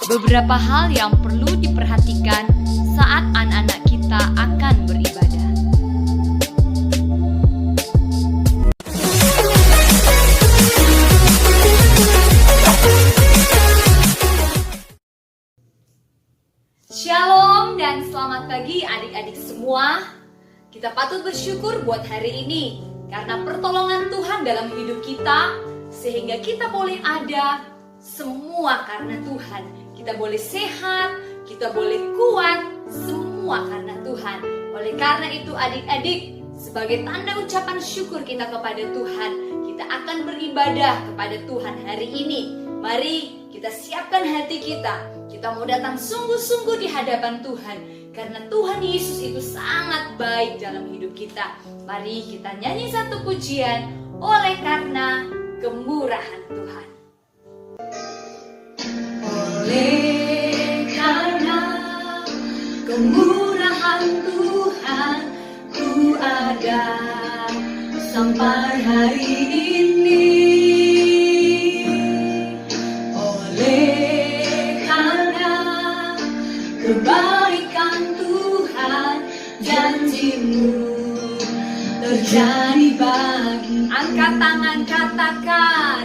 beberapa hal yang perlu diperhatikan saat anak-anak kita akan beribadah. Shalom dan selamat pagi adik-adik semua. Kita patut bersyukur buat hari ini karena pertolongan Tuhan dalam hidup kita, sehingga kita boleh ada semua karena Tuhan. Kita boleh sehat, kita boleh kuat, semua karena Tuhan. Oleh karena itu adik-adik, sebagai tanda ucapan syukur kita kepada Tuhan, kita akan beribadah kepada Tuhan hari ini. Mari kita siapkan hati kita. Kita mau datang sungguh-sungguh di hadapan Tuhan, karena Tuhan Yesus itu sangat baik dalam hidup kita. Mari kita nyanyi satu pujian, oleh karena kemurahan Tuhan. Oleh karena kemurahan Tuhan, ku ada sampai hari ini. Oleh karena kebaikan Tuhan, janji-Mu terjadi bagi. Angkat tangan, katakan,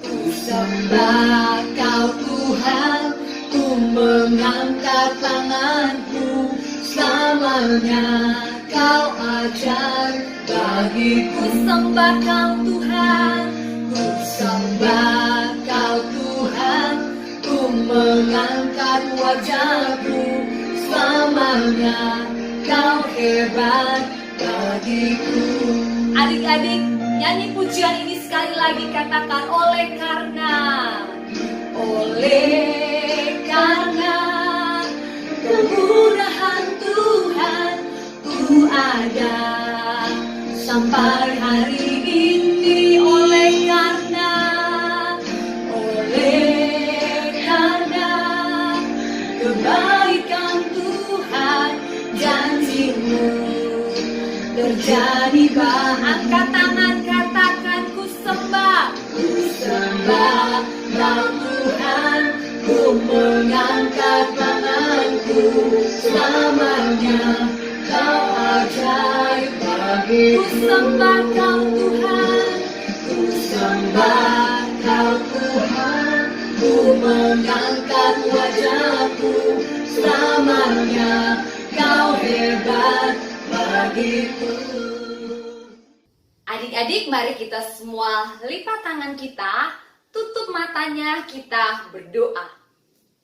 ku sembah Kau Tuhan, ku mengangkat tanganku, selamanya Kau ajar bagiku. Sembah Kau Tuhan, ku sembah Kau Tuhan, ku mengangkat wajahku, selamanya Kau hebat bagiku. Adik-adik, nyanyi pujian ini sekali lagi, katakan, oleh karena kemurahan Tuhan, ku ada sampai hari ini. Oleh karena kebaikan Tuhan, janji-Mu terjadi bah. Angkat tangan, katakan, ku sembah Kau Tuhan, ku mengangkat tanganku, selamanya Kau ajaib bagiku. Ku sembah Kau Tuhan, ku sembah Kau Tuhan, ku mengangkat wajahku, selamanya Kau hebat bagiku. Adik-adik, mari kita semua lipat tangan kita, tutup matanya, kita berdoa.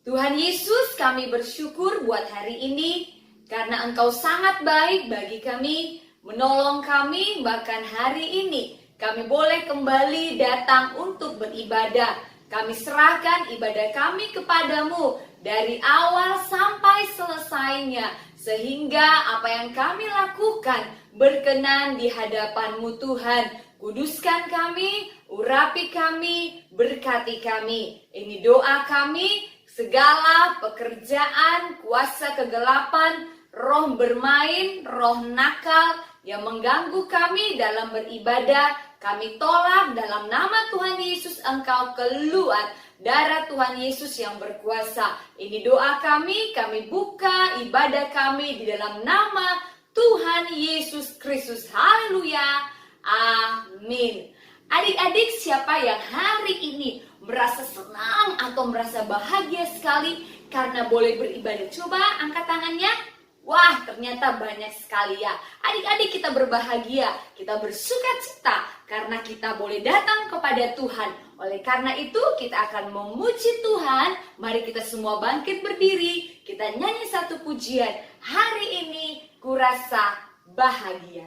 Tuhan Yesus, kami bersyukur buat hari ini, karena Engkau sangat baik bagi kami, menolong kami, bahkan hari ini kami boleh kembali datang untuk beribadah. Kami serahkan ibadah kami kepadamu dari awal sampai selesainya, sehingga apa yang kami lakukan berkenan di hadapan-Mu Tuhan. Kuduskan kami, urapi kami, berkati kami. Ini doa kami, segala pekerjaan, kuasa kegelapan, roh bermain, roh nakal yang mengganggu kami dalam beribadah, kami tolak dalam nama Tuhan Yesus. Engkau keluar, darah Tuhan Yesus yang berkuasa. Ini doa kami buka ibadah kami di dalam nama Tuhan Yesus Kristus. Haleluya. Amin. Adik-adik, siapa yang hari ini merasa senang atau merasa bahagia sekali karena boleh beribadah? Coba angkat tangannya. Wah, ternyata banyak sekali ya. Adik-adik, kita berbahagia, kita bersuka cita karena kita boleh datang kepada Tuhan. Oleh karena itu, kita akan memuji Tuhan. Mari kita semua bangkit berdiri, kita nyanyi satu pujian. Hari ini kurasa bahagia.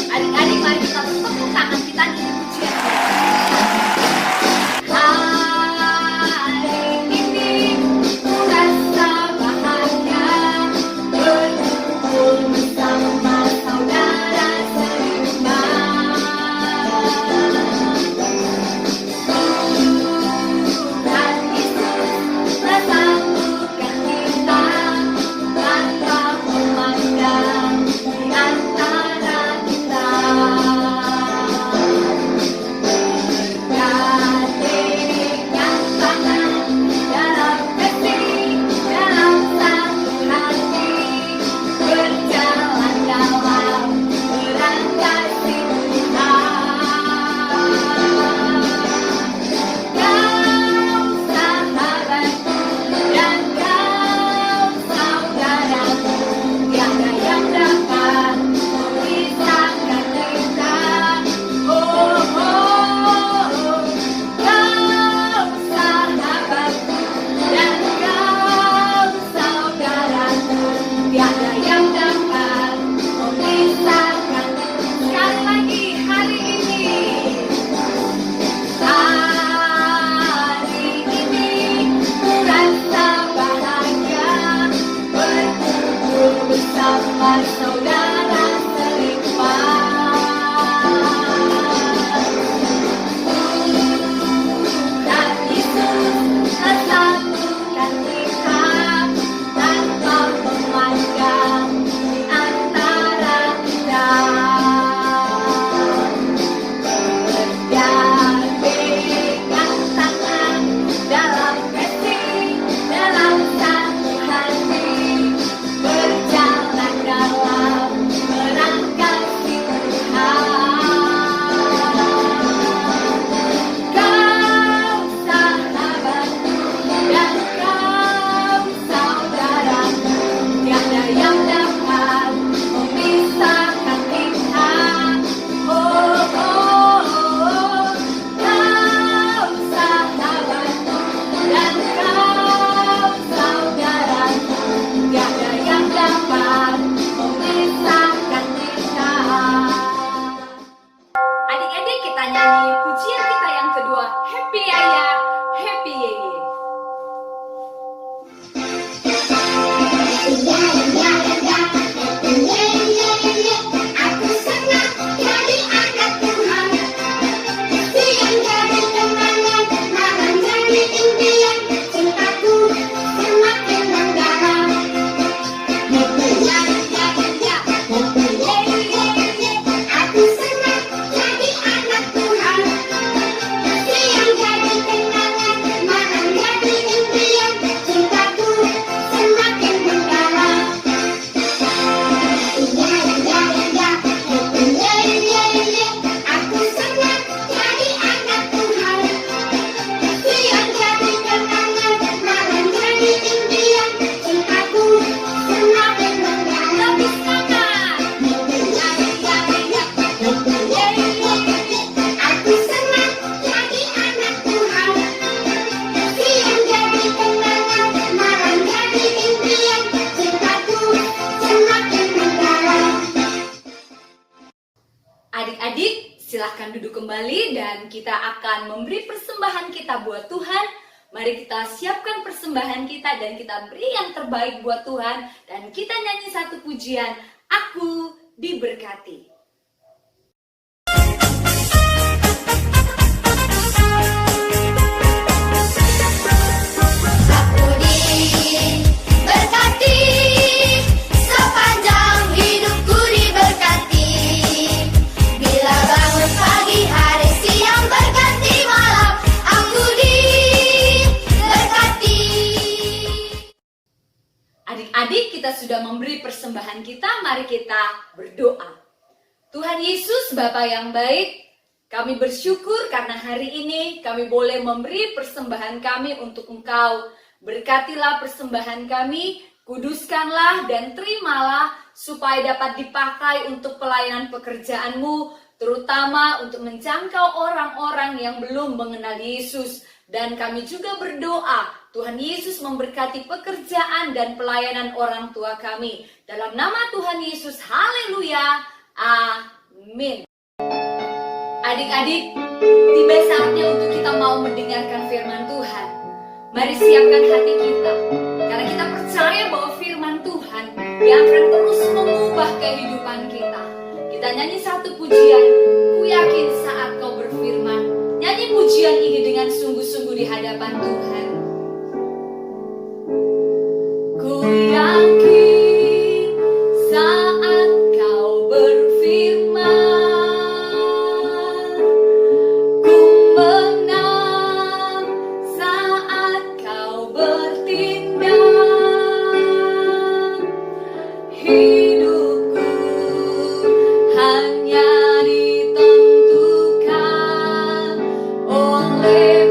Adik-adik, mari kita tepuk tangan kita di pujian. Hari ini kurasa bahagia, berkumpul bersama saudara seiman. Tuhan Yesus bersatukan kita tanpa memandang di antara kita. dan kita akan memberi persembahan kita buat Tuhan. Mari kita siapkan persembahan kita dan kita beri yang terbaik buat Tuhan. Dan kita nyanyi satu pujian, Aku Diberkati. Adik-adik, kita sudah memberi persembahan kita, mari kita berdoa. Tuhan Yesus, Bapa yang baik, kami bersyukur karena hari ini kami boleh memberi persembahan kami untuk Engkau. Berkatilah persembahan kami, kuduskanlah dan terimalah supaya dapat dipakai untuk pelayanan pekerjaan-Mu, terutama untuk menjangkau orang-orang yang belum mengenal Yesus. Dan kami juga berdoa, Tuhan Yesus memberkati pekerjaan dan pelayanan orang tua kami. Dalam nama Tuhan Yesus, haleluya, amin. Adik-adik, tiba saatnya untuk kita mau mendengarkan firman Tuhan. Mari siapkan hati kita, karena kita percaya bahwa firman Tuhan yang akan terus mengubah kehidupan kita. Kita nyanyi satu pujian, ku yakin saat kau berfirman. Nyanyi pujian ini dengan sungguh-sungguh di hadapan Tuhan. Ku yakin saat kau berfirman, ku menang saat kau bertindak. Hidupku hanya ditentukan oleh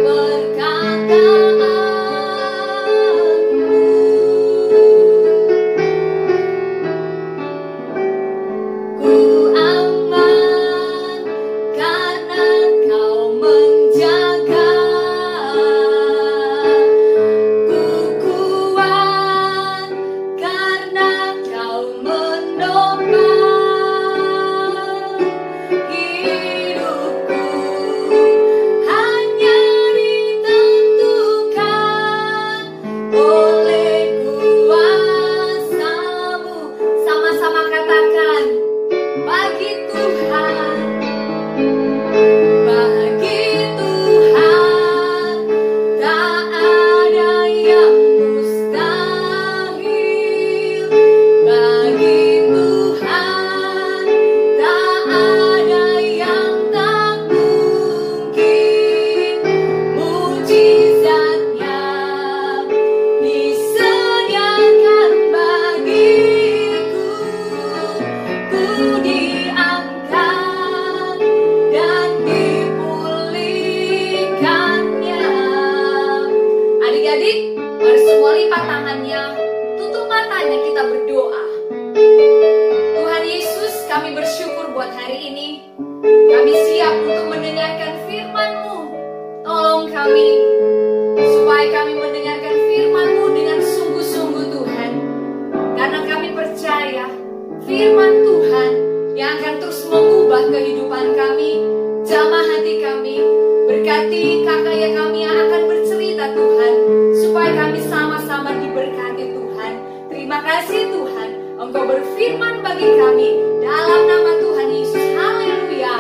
firman Tuhan yang akan terus mengubah kehidupan kami, jamah hati kami. Berkati kakak ya kami yang akan bercerita Tuhan, supaya kami sama-sama diberkati Tuhan. Terima kasih Tuhan, Engkau berfirman bagi kami dalam nama Tuhan Yesus. Haleluya,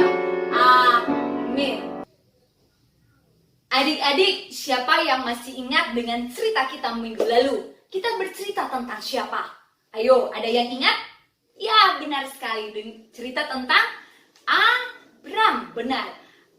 amin. Adik-adik, siapa yang masih ingat dengan cerita kita minggu lalu? Kita bercerita tentang siapa? Ayo, ada yang ingat? Ya, benar sekali. Cerita tentang Abram. Benar.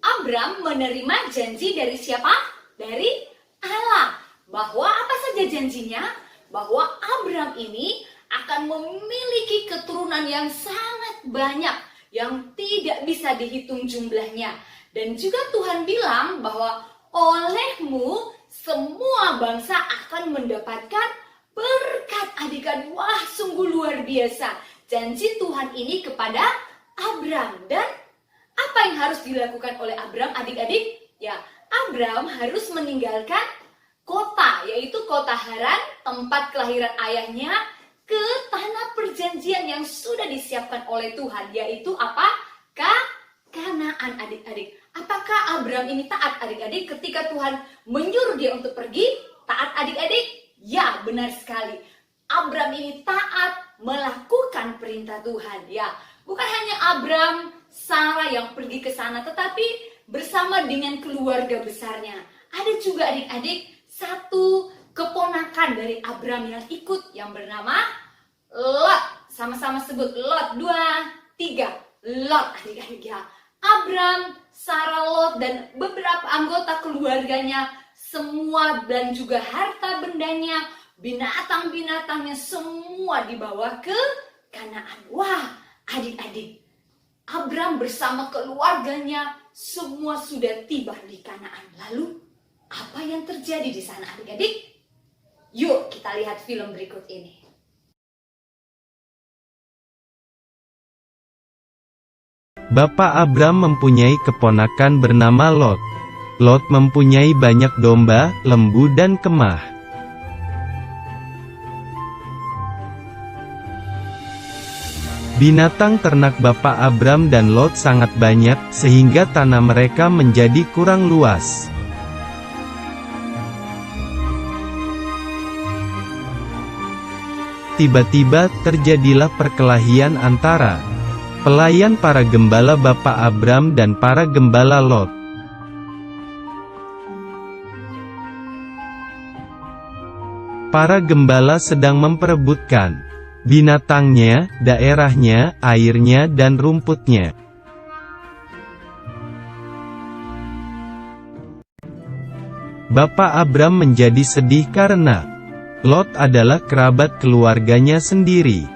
Abram menerima janji dari siapa? Dari Allah. Bahwa apa saja janjinya? Bahwa Abram ini akan memiliki keturunan yang sangat banyak, yang tidak bisa dihitung jumlahnya. Dan juga Tuhan bilang bahwa olehmu semua bangsa akan mendapatkan berkat. Adik-adik, wah sungguh luar biasa janji Tuhan ini kepada Abram. Dan apa yang harus dilakukan oleh Abram, adik-adik? Ya, Abram harus meninggalkan kota, yaitu kota Haran, tempat kelahiran ayahnya, ke tanah perjanjian yang sudah disiapkan oleh Tuhan, yaitu apa? Kanaan, adik-adik. Apakah Abram ini taat adik-adik ketika Tuhan menyuruh dia untuk pergi? Taat adik-adik? Ya, benar sekali. Abram ini taat melakukan perintah Tuhan. Ya, bukan hanya Abram, Sarah yang pergi ke sana, tetapi bersama dengan keluarga besarnya. Ada juga adik-adik satu keponakan dari Abram yang ikut yang bernama Lot. Sama-sama sebut Lot, 2, 3. Lot adik-adik ya. Abram, Sarah, Lot, dan beberapa anggota keluarganya, semua dan juga harta bendanya, binatang-binatangnya semua dibawa ke Kanaan. Wah, adik-adik, Abram bersama keluarganya semua sudah tiba di Kanaan. Lalu, apa yang terjadi di sana adik-adik? Yuk kita lihat film berikut ini. Bapak Abram mempunyai keponakan bernama Lot. Lot mempunyai banyak domba, lembu dan kemah. Binatang ternak Bapak Abram dan Lot sangat banyak, sehingga tanah mereka menjadi kurang luas. Tiba-tiba terjadilah perkelahian antara pelayan para gembala Bapak Abram dan para gembala Lot. Para gembala sedang memperebutkan binatangnya, daerahnya, airnya dan rumputnya. Bapak Abram menjadi sedih karena Lot adalah kerabat keluarganya sendiri.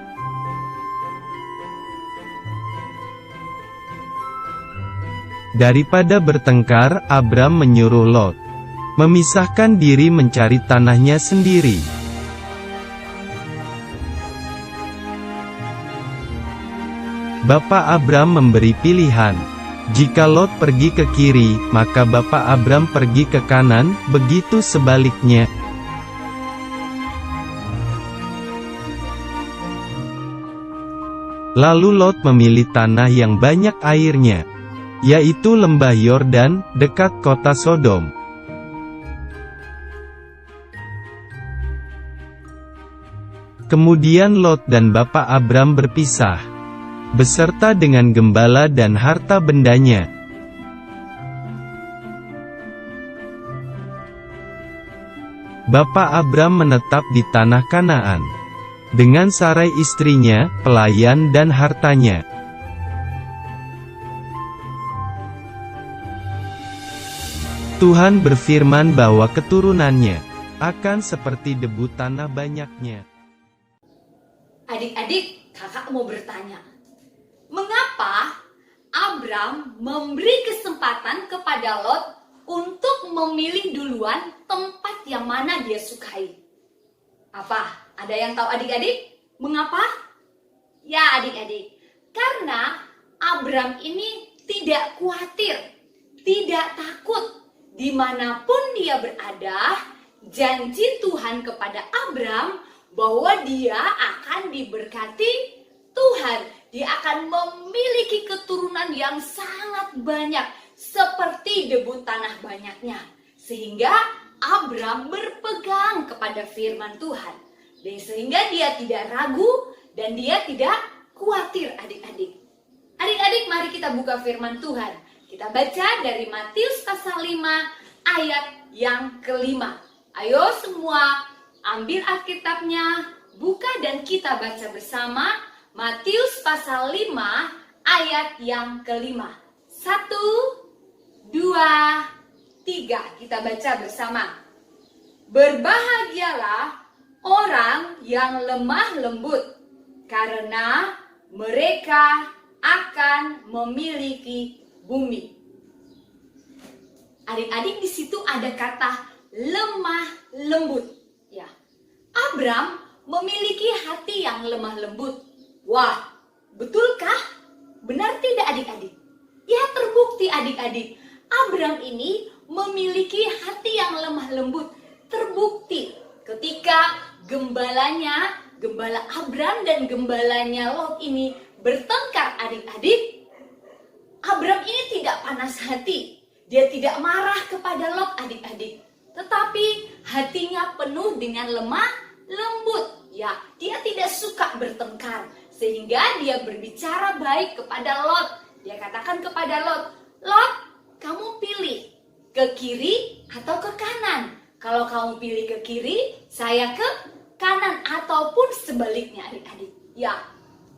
Daripada bertengkar, Abram menyuruh Lot memisahkan diri mencari tanahnya sendiri. Bapak Abram memberi pilihan. Jika Lot pergi ke kiri, maka Bapak Abram pergi ke kanan, begitu sebaliknya. Lalu Lot memilih tanah yang banyak airnya, yaitu lembah Yordan, dekat kota Sodom. Kemudian Lot dan Bapak Abram berpisah, beserta dengan gembala dan harta bendanya. Bapak Abram menetap di tanah Kanaan, dengan Sarai istrinya, pelayan dan hartanya. Tuhan berfirman bahwa keturunannya akan seperti debu tanah banyaknya. Adik-adik, kakak mau bertanya, mengapa Abram memberi kesempatan kepada Lot untuk memilih duluan tempat yang mana dia sukai? Apa? Ada yang tahu adik-adik? Mengapa? Ya adik-adik, karena Abram ini tidak khawatir, tidak takut. Dimanapun dia berada, janji Tuhan kepada Abram bahwa dia akan diberkati Tuhan. Dia akan memiliki keturunan yang sangat banyak, seperti debu tanah banyaknya. Sehingga Abram berpegang kepada firman Tuhan. Dan sehingga dia tidak ragu dan dia tidak khawatir adik-adik. Adik-adik, mari kita buka firman Tuhan. Kita baca dari Matius pasal 5 ayat yang kelima. Ayo semua ambil Alkitabnya, buka dan kita baca bersama Matius pasal 5 ayat yang kelima. 1, 2, 3. Kita baca bersama. Berbahagialah orang yang lemah lembut, karena mereka akan memiliki bumi. Adik-adik, di situ ada kata lemah lembut. Ya, Abram memiliki hati yang lemah lembut. Wah, betulkah? Benar tidak adik-adik? Ya, terbukti adik-adik. Abram ini memiliki hati yang lemah lembut. Terbukti ketika gembalanya, gembala Abram dan gembalanya Lot ini bertengkar adik-adik. Abram ini tidak panas hati. Dia tidak marah kepada Lot, adik-adik. Tetapi hatinya penuh dengan lemah lembut. Ya, dia tidak suka bertengkar. Sehingga dia berbicara baik kepada Lot. Dia katakan kepada Lot, Lot, kamu pilih ke kiri atau ke kanan. Kalau kamu pilih ke kiri, saya ke kanan. Ataupun sebaliknya, adik-adik. Ya,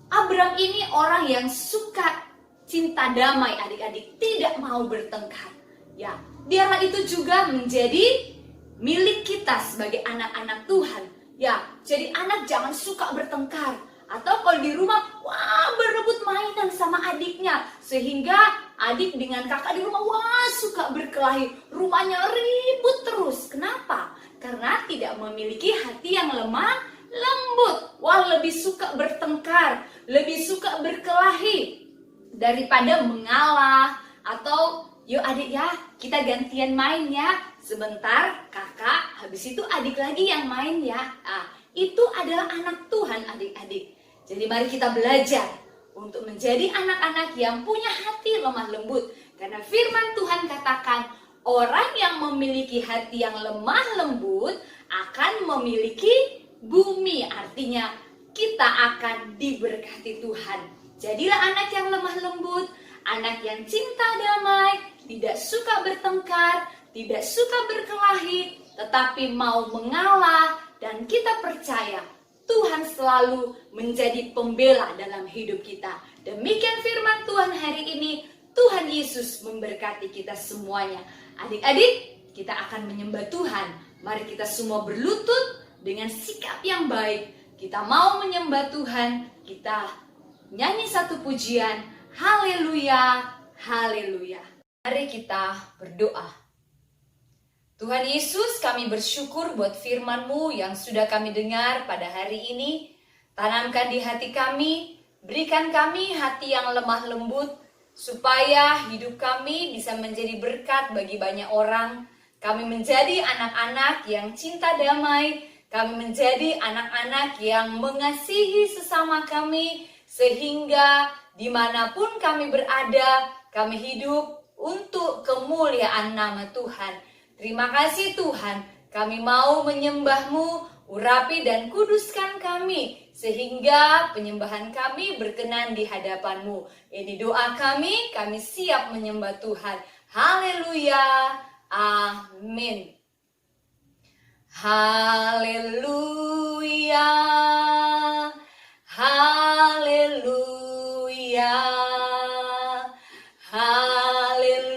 Abram ini orang yang suka cinta damai, adik-adik. Tidak mau bertengkar. Ya, biarlah itu juga menjadi milik kita sebagai anak-anak Tuhan. Ya, jadi anak jangan suka bertengkar. Atau kalau di rumah, wah berebut mainan sama adiknya. Sehingga adik dengan kakak di rumah, wah suka berkelahi. Rumahnya ribut terus. Kenapa? Karena tidak memiliki hati yang lemah lembut. Wah lebih suka bertengkar, lebih suka berkelahi daripada mengalah. Atau yuk adik ya, kita gantian main ya. Sebentar kakak, habis itu adik lagi yang main ya. Itu adalah anak Tuhan, adik-adik. Jadi mari kita belajar untuk menjadi anak-anak yang punya hati lemah lembut. Karena firman Tuhan katakan, orang yang memiliki hati yang lemah lembut akan memiliki bumi. Artinya kita akan diberkati Tuhan. Jadilah anak yang lemah lembut, anak yang cinta damai, tidak suka bertengkar, tidak suka berkelahi, tetapi mau mengalah. Dan kita percaya Tuhan selalu menjadi pembela dalam hidup kita. Demikian firman Tuhan hari ini. Tuhan Yesus memberkati kita semuanya. Adik-adik, kita akan menyembah Tuhan. Mari kita semua berlutut dengan sikap yang baik. Kita mau menyembah Tuhan. Kita nyanyi satu pujian. Haleluya, haleluya. Mari kita berdoa. Tuhan Yesus, kami bersyukur buat firman-Mu yang sudah kami dengar pada hari ini. Tanamkan di hati kami, berikan kami hati yang lemah lembut, supaya hidup kami bisa menjadi berkat bagi banyak orang. Kami menjadi anak-anak yang cinta damai, kami menjadi anak-anak yang mengasihi sesama kami, sehingga dimanapun kami berada, kami hidup untuk kemuliaan nama Tuhan. Terima kasih Tuhan, kami mau menyembah-Mu, urapi dan kuduskan kami, sehingga penyembahan kami berkenan di hadapan-Mu. Ini doa kami siap menyembah Tuhan. Haleluya, amin. Haleluya, haleluya, haleluya.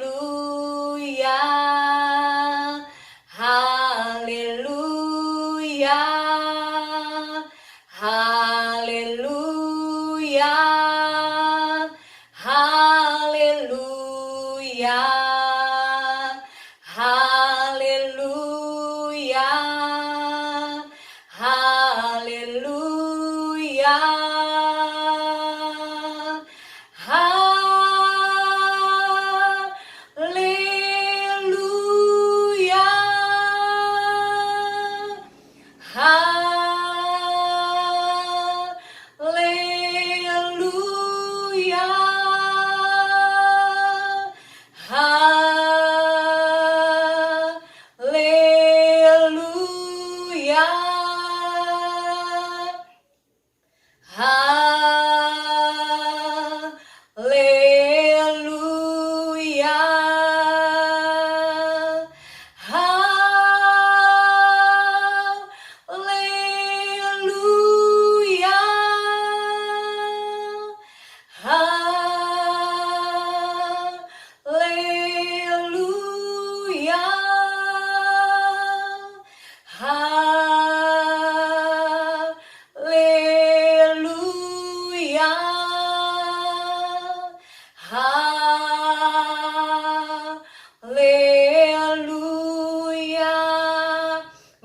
Haleluya, haleluya, haleluya, haleluya, haleluya.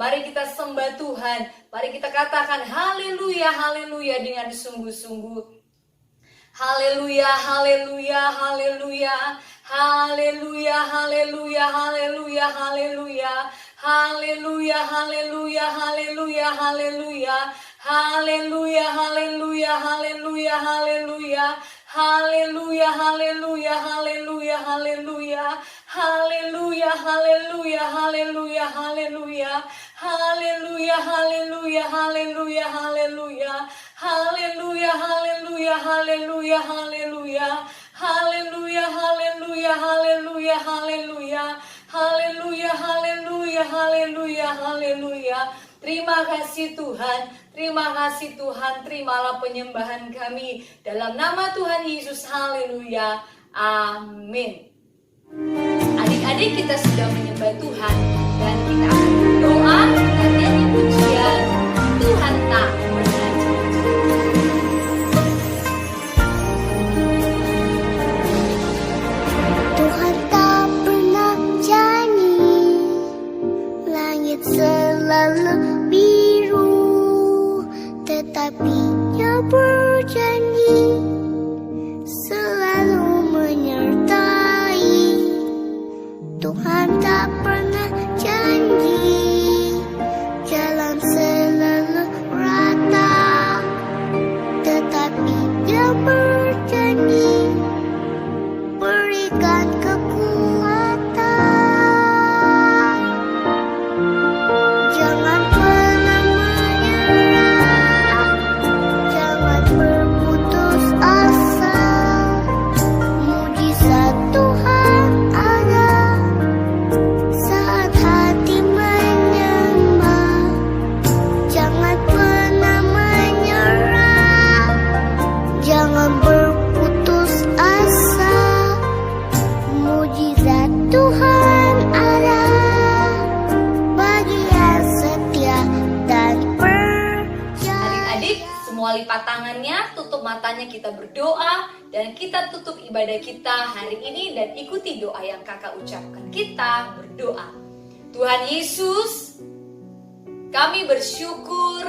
Mari kita sembah Tuhan. Mari kita katakan haleluya, haleluya dengan sungguh-sungguh. Haleluya, haleluya, haleluya. Haleluya, haleluya, haleluya, haleluya. Haleluya, haleluya, haleluya, haleluya. Haleluya, haleluya, haleluya, haleluya. Haleluya, haleluya, haleluya, haleluya. Haleluya, haleluya, haleluya, haleluya. Haleluya, haleluya, haleluya, haleluya. Haleluya, haleluya, haleluya, haleluya. Haleluya, haleluya, haleluya, haleluya. Haleluya, haleluya, haleluya, haleluya. Terima kasih Tuhan, terima kasih Tuhan, terimalah penyembahan kami. Dalam nama Tuhan Yesus, haleluya, amin. Adik-adik, kita sudah menyembah Tuhan dan kita akan berdoa dan nyanyi pujian Tuhan tak pernah janji. Tuhan tak pernah janji, langit selalu biru, tetapi Dia berjanji selalu menyertai. Tuhan tak pernah janji, jalan selalu rata, tetapi Dia berjanji berikan kekuatan. Jangan pernah menyerah, jangan berputus asa. Mujizat Tuhan ada saat hati menyembah. Jangan pernah menyerah, jangan berputus asa. Mujizat Tuhan ada bagi yang setia dan percaya. Adik-adik, semua lipat tangannya, tutup matanya, kita berdoa dan kita tutup ibadah kita hari ini dan ikuti doa yang kakak ucapkan. Kita berdoa. Tuhan Yesus, kami bersyukur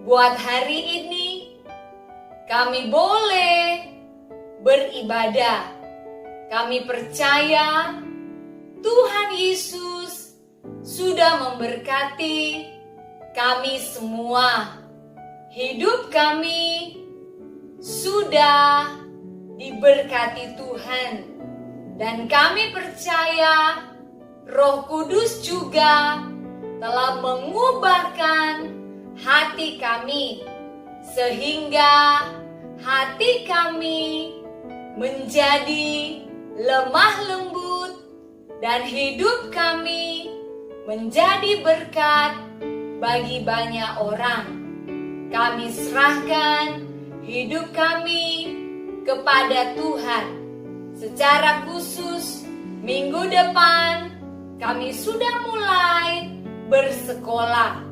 buat hari ini kami boleh beribadah. Kami percaya Tuhan Yesus sudah memberkati kami semua. Hidup kami sudah diberkati Tuhan. Dan kami percaya Roh Kudus juga telah mengubahkan hati kami, sehingga hati kami menjadi lemah lembut dan hidup kami menjadi berkat bagi banyak orang. Kami serahkan hidup kami kepada Tuhan. Secara khusus minggu depan kami sudah mulai bersekolah.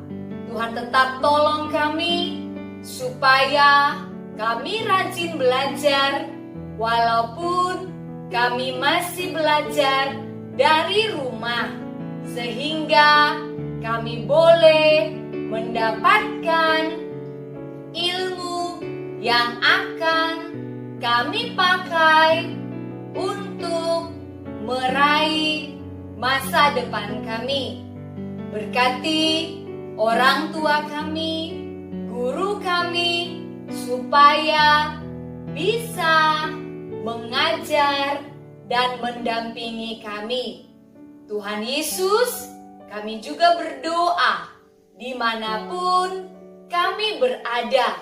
Tuhan tetap tolong kami supaya kami rajin belajar walaupun kami masih belajar dari rumah, sehingga kami boleh mendapatkan ilmu yang akan kami pakai untuk meraih masa depan kami. Berkati orang tua kami, guru kami, supaya bisa mengajar dan mendampingi kami. Tuhan Yesus, kami juga berdoa dimanapun kami berada.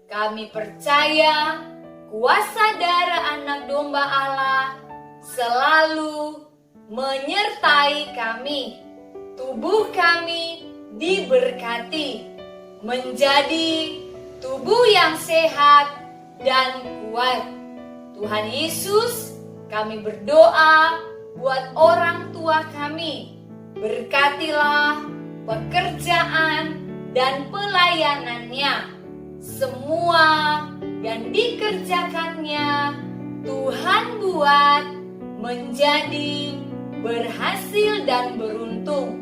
Kami percaya kuasa darah anak domba Allah selalu menyertai kami. Tubuh kami diberkati menjadi tubuh yang sehat dan kuat. Tuhan Yesus, kami berdoa buat orang tua kami. Berkatilah pekerjaan dan pelayanannya. Semua yang dikerjakannya Tuhan buat menjadi berhasil dan beruntung.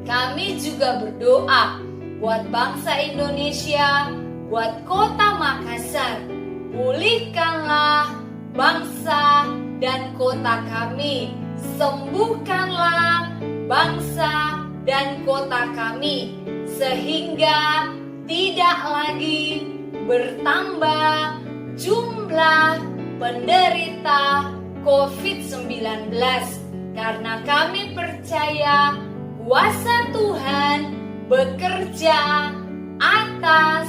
Kami juga berdoa buat bangsa Indonesia, buat kota Makassar. Pulihkanlah bangsa dan kota kami. Sembuhkanlah bangsa dan kota kami, sehingga tidak lagi bertambah jumlah penderita COVID-19, karena kami percaya kuasa Tuhan bekerja atas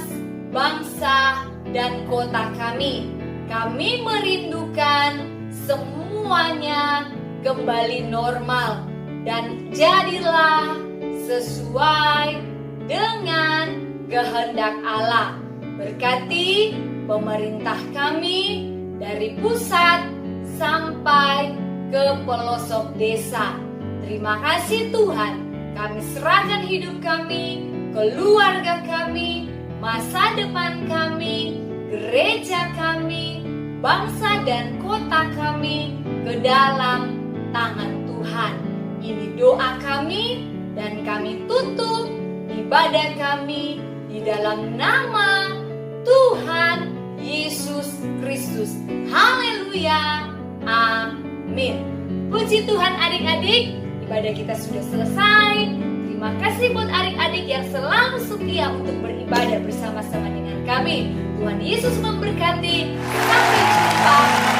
bangsa dan kota kami. Kami merindukan semuanya kembali normal dan jadilah sesuai dengan kehendak Allah. Berkati pemerintah kami dari pusat sampai ke pelosok desa. Terima kasih Tuhan, kami serahkan hidup kami, keluarga kami, masa depan kami, gereja kami, bangsa dan kota kami ke dalam tangan Tuhan. Ini doa kami dan kami tutup ibadah kami di dalam nama Tuhan Yesus Kristus. Haleluya. Amin. Puji Tuhan adik-adik, ibadah kita sudah selesai. Terima kasih buat adik-adik yang selalu setia untuk beribadah bersama-sama dengan kami. Tuhan Yesus memberkati. Sampai jumpa.